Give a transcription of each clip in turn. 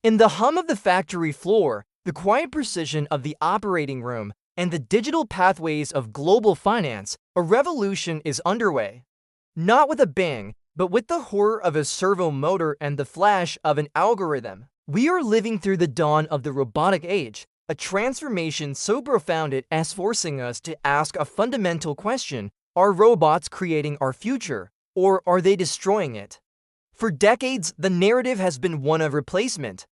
In the hum of the factory floor, the quiet precision of the operating room, and the digital pathways of global finance, a revolution is underway. Not with a bang, but with the horror of a servo motor and the flash of an algorithm. We are living through the dawn of the robotic age, a transformation so profound it is forcing us to ask a fundamental question: are robots creating our future, or are they destroying it? For decades, the narrative has been one of replacement.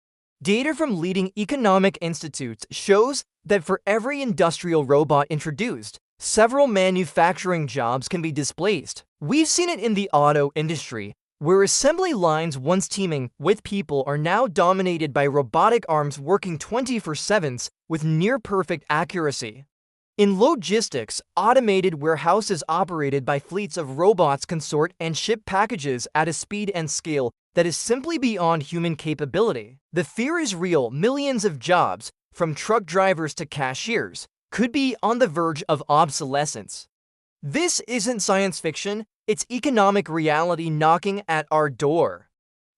Data from leading economic institutes shows that for every industrial robot introduced, several manufacturing jobs can be displaced. We've seen it in the auto industry, where assembly lines once teeming with people are now dominated by robotic arms working 24/7 with near-perfect accuracy. In logistics, automated warehouses operated by fleets of robots can sort and ship packages at a speed and scale that is simply beyond human capability. The fear is real. Millions of jobs, from truck drivers to cashiers, could be on the verge of obsolescence. This isn't science fiction, it's economic reality knocking at our door.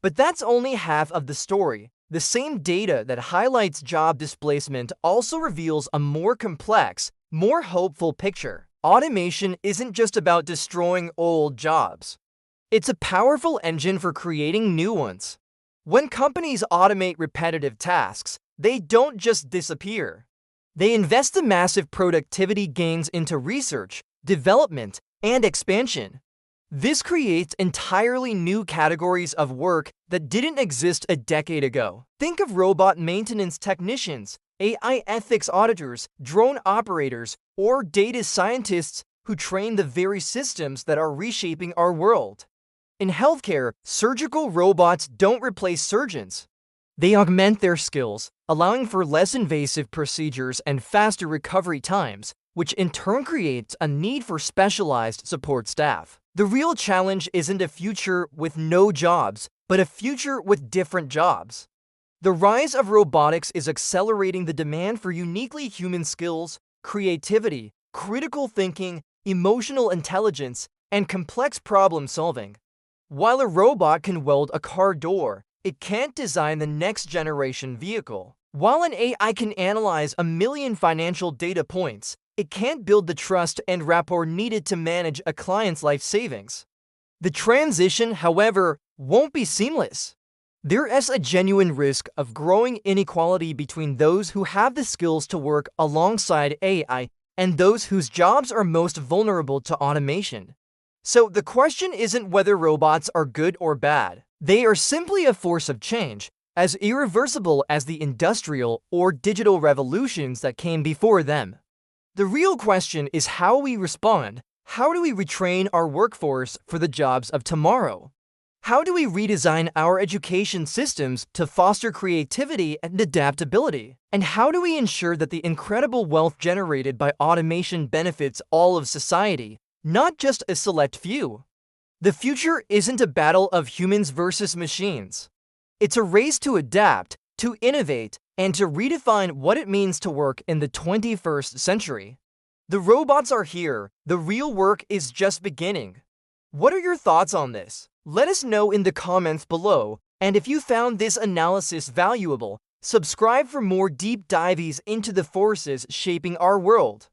But that's only half of the story. The same data that highlights job displacement also reveals a more complex, more hopeful picture. Automation isn't just about destroying old jobs. It's a powerful engine for creating new ones. When companies automate repetitive tasks, they don't just disappear. They invest the massive productivity gains into research, development, and expansion. This creates entirely new categories of work that didn't exist a decade ago. Think of robot maintenance technicians, AI ethics auditors, drone operators, or data scientists who train the very systems that are reshaping our world. In healthcare, surgical robots don't replace surgeons. They augment their skills, allowing for less invasive procedures and faster recovery times, which in turn creates a need for specialized support staff. The real challenge isn't a future with no jobs, but a future with different jobs. The rise of robotics is accelerating the demand for uniquely human skills, creativity, critical thinking, emotional intelligence, and complex problem solving. While a robot can weld a car door, it can't design the next generation vehicle. While an AI can analyze 1 million financial data points, it can't build the trust and rapport needed to manage a client's life savings. The transition, however, won't be seamless. There is a genuine risk of growing inequality between those who have the skills to work alongside AI and those whose jobs are most vulnerable to automation. So the question isn't whether robots are good or bad. They are simply a force of change, as irreversible as the industrial or digital revolutions that came before them. The real question is how we respond. How do we retrain our workforce for the jobs of tomorrow? How do we redesign our education systems to foster creativity and adaptability? And how do we ensure that the incredible wealth generated by automation benefits all of society, not just a select few? The future isn't a battle of humans versus machines. It's a race to adapt, to innovate, and to redefine what it means to work in the 21st century. The robots are here. The real work is just beginning. What are your thoughts on this? Let us know in the comments below, and if you found this analysis valuable, subscribe for more deep dives into the forces shaping our world.